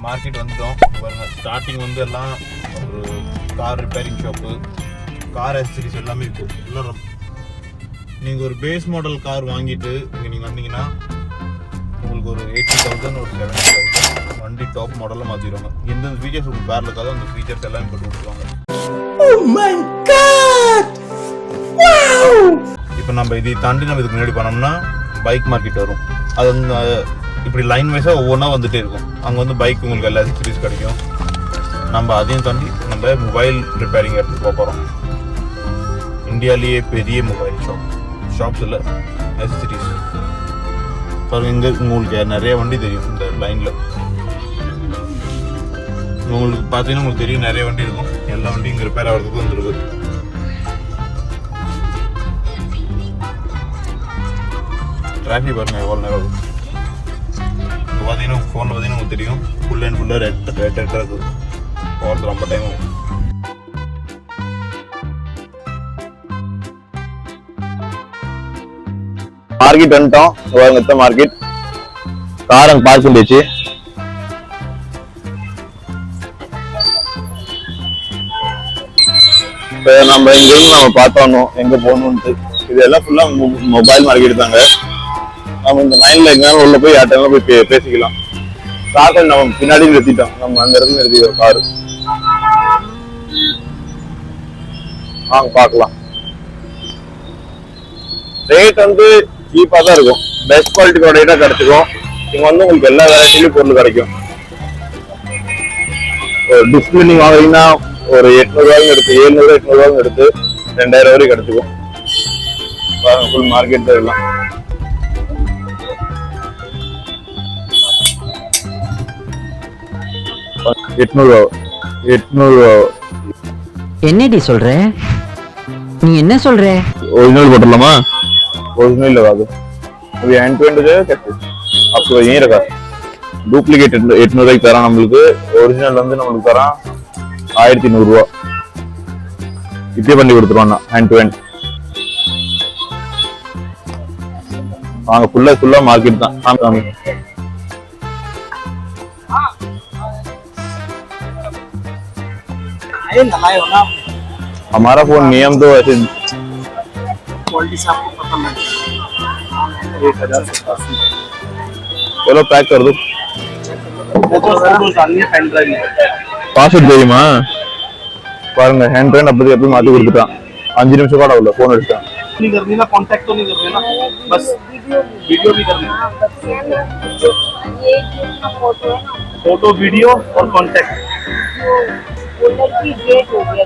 Market வந்துட்டோம். பாருங்க, starting வந்து எல்லாம் ஒரு car repairing shop, car accessories எல்லாமே இருக்கும். எல்லாம் நீங்கள் ஒரு பேஸ் மாடல் கார் வாங்கிட்டு இங்கே நீங்கள் வந்தீங்கன்னா உங்களுக்கு ஒரு 80,000 ஒரு 70,000 வண்டி டாப் மாடலில் மாற்றிடுவாங்க. எந்தெந்த ஃபீச்சர்ஸ் உங்களுக்கு காரில் இருக்காதோ அந்த ஃபீச்சர்ஸ் எல்லாம் போட்டு கொடுத்துருவாங்க. இப்போ நம்ம இதை தாண்டி நம்ம இதுக்கு முன்னாடி பண்ணோம்னா பைக் மார்க்கெட் வரும். அது வந்து இப்படி லைன் வைஸாக ஒவ்வொன்றா வந்துகிட்டே இருக்கும். அங்கே வந்து பைக் உங்களுக்கு எல்லா ஆக்சசரிஸ் கிடைக்கும். நம்ம அதையும் தாண்டி நம்ம மொபைல் ரிப்பேரிங் எடுத்துகிட்டு போக போகிறோம். இந்தியாவிலேயே பெரிய மொபைல் ஷாப்ஸ் இல்லை, ஆக்சசரிஸ் பாருங்க. இங்கே உங்களுக்கு நிறைய வண்டி தெரியும். இந்த லைனில் உங்களுக்கு பார்த்தீங்கன்னா உங்களுக்கு தெரியும் நிறைய வண்டி இருக்கும். எல்லா வண்டியும் இங்கே ரிப்பேர் ஆகிறதுக்கு வந்துருக்கு. டிராஃபிக் பாருங்கள் எவ்வளோ நேரம் ஆகும். இப்போ பார்த்தீங்கன்னா ஃபோனில் பார்த்தீங்கன்னா உங்களுக்கு தெரியும் ஃபுல் அண்ட் ஃபுல்லாக ரெட்டாக இருக்குது. போகிறது ரொம்ப டைம் ஆகும். மார்க்கெட் வந்துட்டோம். மார்க்கெட் கார் அங்கே பார்க் பண்ணிடுச்சு. இப்போ நம்ம இங்கிருந்து நம்ம பார்த்தோம் எங்க போகணும்ட்டு. இதெல்லாம் ஃபுல்லா மொபைல் மார்க்கெட் தாங்க. நம்ம இந்த லைன்ல எங்கேனாலும் உள்ள போய் யார்ட்டாலும் போய் பேசிக்கலாம். கார்கள் நம்ம பின்னாடி நிறுத்திட்டோம். நம்ம அந்த இடத்துல நிறுத்திக்கிறோம் காரு. வாங்க பார்க்கலாம். ரேட் வந்து சீப்பாக தான் இருக்கும். பெஸ்ட் குவாலிட்டி ப்ராடக்டாக கிடைச்சிக்கும். இங்கே வந்து உங்களுக்கு எல்லா வெரைட்டிலையும் பொருள் கிடைக்கும். ஒரு டிஸ்பிளே நீங்கள் வாங்குறீங்கன்னா ஒரு 800 எடுத்து 700 800 எடுத்து 2000 வரைக்கும் கிடைச்சிக்கும். ஃபுல் மார்க்கெட் தான் எல்லாம். $800 என்னடி சொல்ற? நீ என்ன சொல்ற? ओरिजिनल போட்டுடலாமா? ओरिजिनल लगा दो. अभी हैंड टू हैंड हो जाएगा कैसे? आपको यहीं रखा. डुप्लीकेट 800 की तरह நம்மளுக்கு ஒரிஜினல் வந்து நம்மளுக்கு தரா 1100 ரூபாய். இப்படி பண்ணி கொடுத்துருவாங்க ஹேண்ட் டு ஹேண்ட். வாங்க ஃபுல்லா மார்க்கெட் தான். ஆமா हमारा फोन नियम तो ऐसे क्वालिटी से आपको पता लग जाएगा. 1080. चलो पैक कर दो. பாஸ்வேர்ட் தெரியுமா? பாருங்க ஹேண்ட் ட்ரெயின் அப்படி எப்படி மாத்தி கொடுத்துட்டான். 5 நிமிஷம் கூட ஆகல போன் எடுத்தான். नहीं करनी ना, कांटेक्ट तो नहीं कर रहे ना, बस वीडियो भी करनी है. ये फोटो है ना, फोटो वीडियो और कांटेक्ट. उधर की डेट हो गया.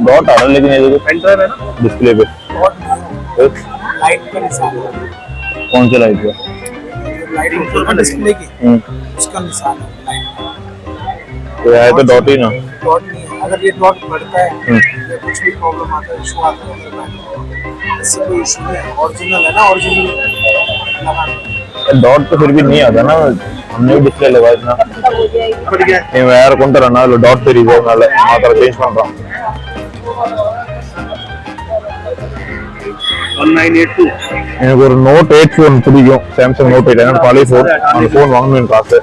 डॉट आ रहा है लेकिन ये देखो पेन ड्राइव है ना डिस्प्ले पे. लाइट का निशान है. कौन सी लाइट है? लाइटिंग का डिस्प्ले की उसका निशान है. तो है तो डॉट ही ना. डॉट नहीं है. अगर ये डॉट बढ़ता है या कुछ भी प्रॉब्लम आता है, इशू आता है, इससे कोई इशू नहीं है. ओरिजिनल है ना, ओरिजिनल डॉट तो फिर भी नहीं आता ना. हमने भी डिस्प्ले लगाया इतना नहीं. मैं यार कौन तरह ना डॉट தெரியுது அதனால மாத்திர சேஞ்ச் பண்றோம். 1982 எனக்கு ஒரு நோட் 8 ஃபோன் பிடிக்கும். சாம்சங் நோட் 8 என்ன பழைய ஃபோன். அந்த ஃபோன் வாங்கணும்னு காசு.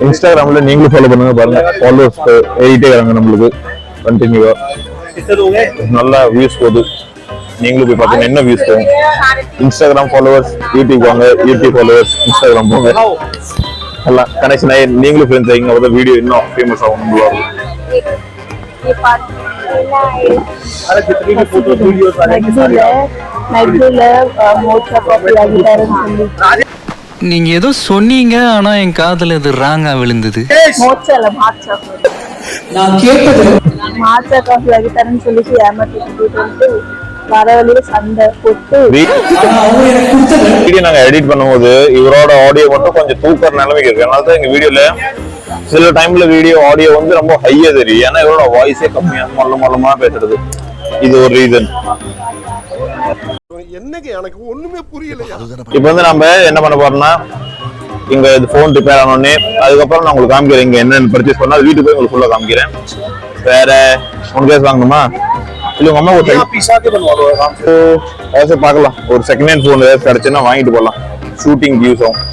இன்ஸ்டாகிராம்ல நீங்களும் ஃபாலோ பண்ணுங்க. பாருங்க ஃபாலோவர்ஸ் ஏறிட்டே இருக்காங்க நம்மளுக்கு கண்டினியூவா. நல்லா வியூஸ் போகுது. நீங்களும் போய் பாத்தீங்கன்னா என்ன வியூஸ் போகும். இன்ஸ்டாகிராம் ஃபாலோவர்ஸ், யூடியூப் வாங்க. யூடியூப் ஃபாலோவர்ஸ், இன்ஸ்டாகிராம் போங்க. எல்லாம் கனெக்ஷன் ஆகி நீங்களும் ஃப்ரெண்ட்ஸ் ஆகிங்க. அப்போ வீடியோ இன்னும் ஃபேமஸ் ஆகும். நம்மளோட நீங்க ஏதோ சொன்னீங்க, ஆனா என் காதுல இது ராங்கா விழுந்தது. நான் கேட்டது மாச்சா காஃபி வாங்கி தரேன்னு சொல்லி ஏமாத்திட்டு வர வழியில சண்டை போட்டு வீடியோ நாங்க எடிட் பண்ணும்போது இவரோட ஆடியோ மட்டும் கொஞ்சம் தூக்குற நிலைமைக்கு இருக்கு. அதனால தான் எங்க வீடியோல சில டைம்ல வீடியோ ஆடியோ வந்து ரொம்ப ஹையா தெரியும். ஏன்னா இவரோட வாய்ஸே கம்மியா மொல்லமா பேசுறது. இது ஒரு ரீசன். என்னங்க எனக்கு ஒண்ணுமே புரியல. இப்போ வந்து நம்ம என்ன பண்ண போறோம்னா, இங்க இது போன் ரிப்பேர் ஆனோடனே அதுக்கப்புறம் நான் உங்களுக்கு காமிக்கிறேன் இங்க என்னென்ன பர்ச்சேஸ் பண்ணா. வீட்டுக்கு போய் உங்களுக்கு ஃபுல்லா காமிக்கிறேன். வேற ஒன் கேஸ் வாங்கணுமா இல்ல உங்க அம்மா ஒரு பார்க்கலாம். ஒரு செகண்ட் ஹேண்ட் போன் ஏதாவது கிடைச்சுன்னா வாங்கிட்டு போகலாம். ஷூட்டிங் யூஸ் ஆகும்.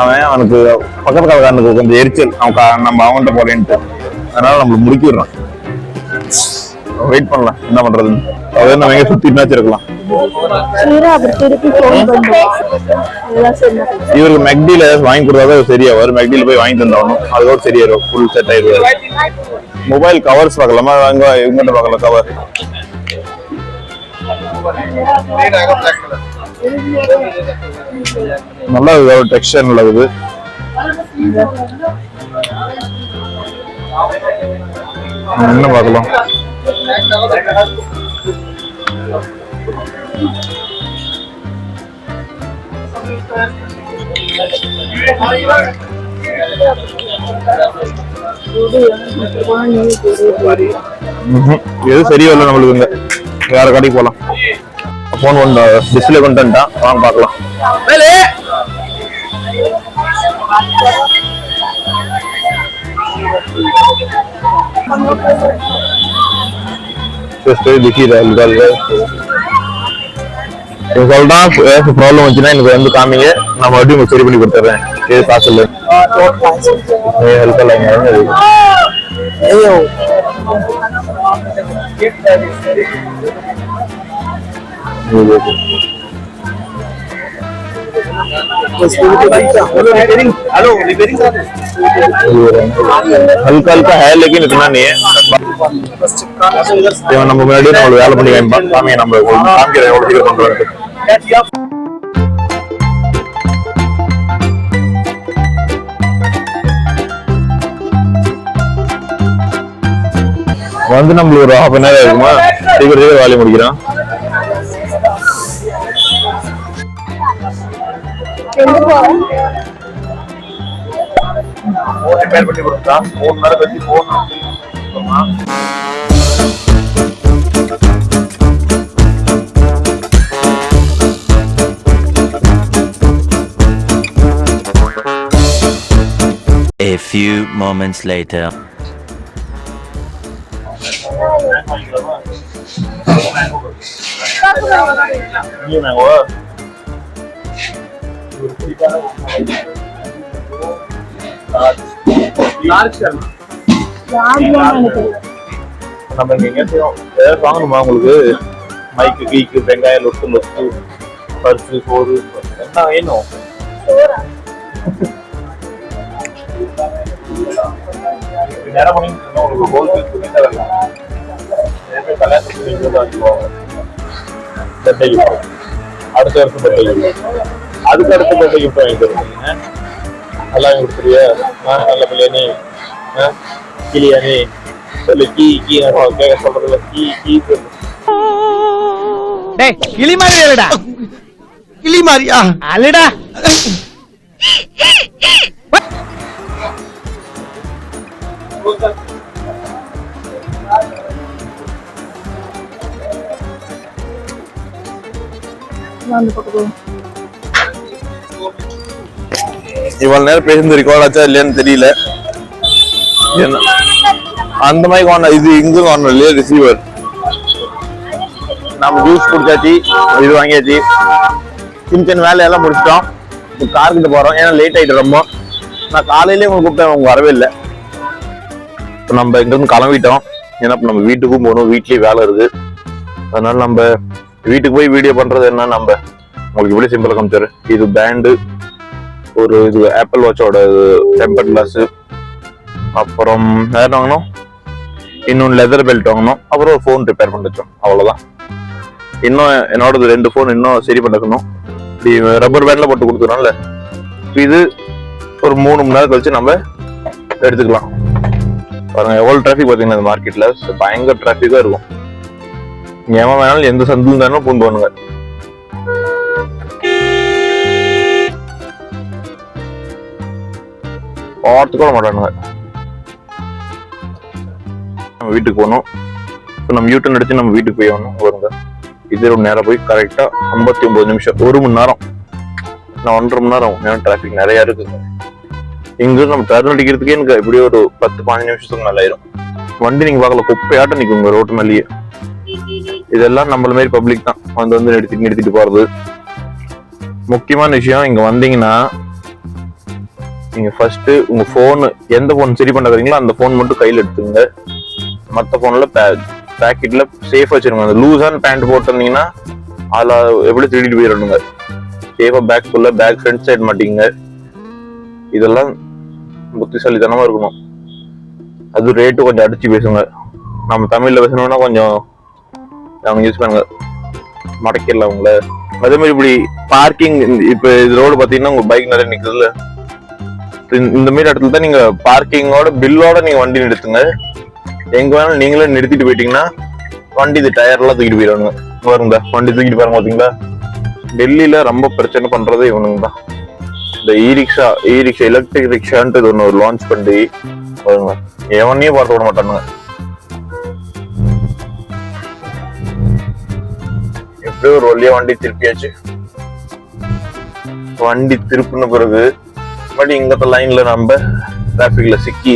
அவனுக்கு பக்கத்து காலக்காரனுக்கு கொஞ்சம் எரிச்சல், நம்ம அவன்கிட்ட போறேன்ட்டு. அதனால நம்மளுக்கு முடிக்கிடுறான். வெயிட் பண்ணலாம், என்ன பண்றதுன்னு. அதாவது நம்ம எங்க சுத்திட்டு இருக்கலாம். இவருக்கு மெக்டில வாங்கி கொடுத்தா சரியா வரும். மெக்டில போய் வாங்கி தந்தாகணும், அதோட சரியாயிரும். ஃபுல் செட் ஆயிடுவாரு. மொபைல் கவர்ஸ் பார்க்கலாமா? வாங்க இவங்கிட்ட பார்க்கலாம் கவர். நல்லா இருக்குது, டெக்ஸ்டர் நல்லா இருக்குது. என்ன பார்க்கலாம்? எது சரியா இல்லை நம்மளுக்கு. வேற கடைக்கு போலாம். போன் கொண்டு டிஸ்பிளே கொண்டு வந்துட்டான், வாங்க பார்க்கலாம். சொல்றான் ப்ராப்ளம் வந்துச்சுன்னா எனக்கு வந்து காமிங்க, நான் மறுபடியும் சரி பண்ணி கொடுத்துறேன். இது காசு இல்லை. हल्का हल्का है लेकिन इतना नहीं है. நம்ம முன்னாடி நம்ம வேலை பண்ணி காமிங்க, நம்ம காமிக்கிறேன் எவ்வளவு சீக்கிரம் பண்றோம். வந்து நம்மளுக்கு ஒரு half an hour இருக்குமா, சீக்கிரம் வேலையை முடிக்கிறோம். ரிப்பேர் பண்ணி கொடுத்தா 3 நாள் கழிச்சு போகணும். A few moments later. நம்ம எங்க வாங்கணுமா உங்களுக்கு? மைக்கு கீக்கு வெங்காயம் லொட்டு லொட்டு பருப்பு சோறு என்ன வேணும்? நேரம் பண்ணி உங்களுக்கு ஹோல்சேல் துணி தரலாம். கல்யாணத்துக்கு அடுத்த வருஷம் பர்த்டே, அதுக்கு அடுத்த பர்த்டே கிஃப்ட் வாங்கி தருவீங்க. நல்லா கொடுத்துருவியா? நல்ல பிள்ளையானே, கிளியானே சொல்லு. கீ கீ கேட்க சொல்றதுல கீ கீ சொல்லு. கிளி மாதிரி இல்லடா, கிளி மாதிரியா அல்லடா. இவ்வளவு நேரம் பேருந்து ரெக்கார்ட் ஆச்சா இல்லையான்னு தெரியல. அந்த மாதிரி வாங்கணும், இது இங்க வாங்கணும் இல்லையா ரிசீவர். நம்ம ஜூஸ் குடிச்சாச்சு, இது வாங்கியாச்சு, சின்ன சின்ன வேலையெல்லாம் முடிச்சிட்டோம். இப்போ கார் கிட்ட போறோம், ஏன்னா லேட் ஆயிட்டு ரொம்ப. நான் காலையிலேயே உங்களுக்கு கூப்பிட்டேன், அவங்க வரவே இல்லை. இப்போ நம்ம இங்கிருந்து கிளம்பிட்டோம், ஏன்னா இப்போ நம்ம வீட்டுக்கும் போகணும், வீட்லயே வேலை இருக்கு. அதனால நம்ம வீட்டுக்கு போய் வீடியோ பண்றது என்ன, நம்ம உங்களுக்கு இப்படி சிம்பிளா காமிச்சாரு. இது பேண்டு, ஒரு இது ஆப்பிள் வாட்சோட டெம்பர் கிளாஸ், அப்புறம் வேற வாங்கணும், இன்னொன்று லெதர் பெல்ட் வாங்கணும், அப்புறம் ஒரு ஃபோன் ரிப்பேர் பண்ணி வச்சோம். அவ்வளோதான். இன்னும் என்னோட 2 ஃபோன் இன்னும் சரி பண்ணிக்கணும். இப்படி ரப்பர் பேண்ட்ல போட்டு கொடுத்துருவோம்ல, இது ஒரு 3 மணி நேரம் கழிச்சு நம்ம எடுத்துக்கலாம். பாருங்க எவ்வளவு டிராஃபிக் பார்த்தீங்கன்னா இந்த மார்க்கெட்ல பயங்கர டிராஃபிக்கா இருக்கும். எவன் வேணாலும் எந்த சந்திலும் இருந்தாலும் பூந்து வானுங்க. பார்த்துக்கூட மாட்டானுங்க. நம்ம வீட்டுக்கு போகணும். இப்போ நம்ம யூட்டன் அடிச்சு நம்ம வீட்டுக்கு போய் ஆகணும். வருங்க இது ஒரு நேரம் போய் கரெக்டா 59 நிமிஷம், 1 மணி நேரம். நான் 1.5 மணி நேரம். ஏன்னா டிராஃபிக் நிறைய இருக்கு. இங்க நம்ம டர்ன் அடிக்கிறதுக்கே எனக்கு இப்படி ஒரு 10-15 நிமிஷத்துக்கு மேல ஆயிரும். வண்டி நீங்க பார்க்கல, குப்பையாட்டம் நிற்குங்க ரோட்டு மேலேயே. இதெல்லாம் நம்மள மாதிரி பப்ளிக் தான் வந்து நிறுத்திட்டு போறது. முக்கியமான விஷயம், இங்க வந்தீங்கன்னா நீங்க ஃபர்ஸ்ட் உங்க போன் எந்த போன் சரி பண்ணாதீங்களோ அந்த போன் மட்டும் கையில எடுத்துங்க. மற்ற போன்ல பேக்கெட்ல சேஃபா வச்சிருங்க. அந்த லூஸான பேண்ட் போட்டிருந்தீங்கன்னா அதுல எப்படி திருடிட்டு போயிடணுங்க. சேஃபா பேக்குள்ள பேக் ஃப்ரண்ட் சைடு மாட்டீங்க. இதெல்லாம் புத்திசாலித்தனமா இருக்கணும். அது ரேட்டு கொஞ்சம் அடிச்சு பேசுங்க. நம்ம தமிழ்ல பேசணும்னா கொஞ்சம் அவங்க யூஸ் பண்ணுங்க, மடக்கிடல அவங்கள. அதே மாதிரி இப்படி பார்க்கிங், இப்ப இது ரோடு பாத்தீங்கன்னா உங்க பைக் நிறைய நிக்குதுல்ல, இந்த மாதிரி இடத்துல தான் நீங்க பார்க்கிங்கோட பில்லோட நீங்க வண்டி நிறுத்துங்க. எங்க வேணாலும் நீங்களே நிறுத்திட்டு போயிட்டீங்கன்னா வண்டி இது டயர் எல்லாம் தூக்கிட்டு போயிடுவாங்க. பாருங்க வண்டி தூக்கிட்டு பாருங்க. பாத்தீங்களா, டெல்லியில ரொம்ப பிரச்சனை பண்றதே இவனுங்க தான். இந்த இ ரிக்ஷா எலக்ட்ரிக் ரிக்ஷான்ட்டு ஒன்று லான்ச் பண்ணி பாருங்க, எவனையும் பார்த்து விட மாட்டானுங்க. எப்படியோ ஒரு வழியா வண்டி திருப்பியாச்சு. வண்டி திருப்பின பிறகு மறுபடியும் இங்கத்த லைன்ல நம்ம டிராபிக்ல சிக்கி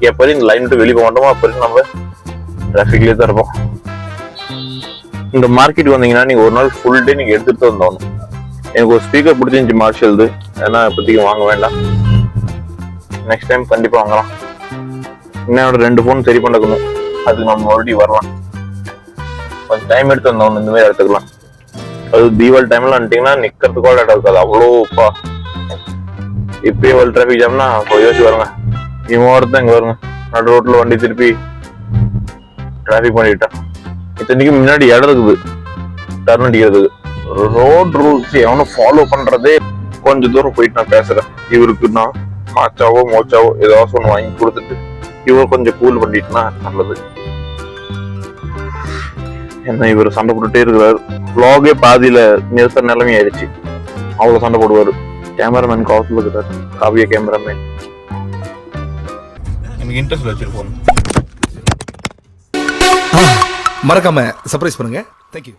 அப்போ இந்த லைன் விட்டு வெளியே போக மாட்டோமோ அப்போ நம்ம டிராபிக்லயே தான் இருப்போம். இந்த மார்க்கெட் வந்தீங்கன்னா நீங்க ஒரு நாள் ஃபுல் டே நீங்க எடுத்துட்டு வந்தோம். எனக்கு ஒரு ஸ்பீக்கர் பிடிச்சிருந்துச்சு மார்ஷல்து, ஏன்னா இப்போதைக்கு வாங்க வேண்டாம், நெக்ஸ்ட் டைம் கண்டிப்பா வாங்கலாம். இன்னொரு 2 போன் சரி பண்ணக்கணும், அதுக்கு நம்ம மறுபடியும் வரலாம். கொஞ்சம் டைம் எடுத்து வந்தோம் இந்த மாதிரி எடுத்துக்கலாம். அது தீபாவளி டைம்ல வந்துட்டீங்கன்னா நிக்கிறதுக்கு கூட இடம் இருக்காது, அவ்வளோப்பா. இப்பயே ஒரு டிராபிக் ஜாம்னா யோசிச்சு வருங்க. இவன் ஒருத்தன் இங்க வருங்க, நடு ரோட்ல வண்டி திருப்பி டிராபிக் பண்ணிட்டான். இத்தனைக்கு முன்னாடி இடம் இருக்குது டர்ன் அடிக்கிறதுக்கு. ரோட் ரூல்ஸ் எவனும் ஃபாலோ பண்றதே கொஞ்சம் தூரம் போயிட்டு நான் பேசுறேன். இவருக்கு நான் மாச்சாவோ மோச்சாவோ ஏதாவது ஒன்று வாங்கி கொடுத்துட்டு இவர் கொஞ்சம் கூல் பண்ணிட்டுனா நல்லது. என்ன இவர் சண்டை போட்டுட்டே இருக்கிறாரு. vlog பாதியில நிறுத்த நிலைமை ஆயிடுச்சு. அவ்வளவு சண்டை போடுவாரு. கேமராமேன் காசுல இருக்கிறார், காவிய கேமராமேன். எனக்கு இன்ட்ரெஸ்ட் வச்சிருப்போம். மறக்காம சர்ப்ரைஸ் பண்ணுங்க. தேங்க்யூ.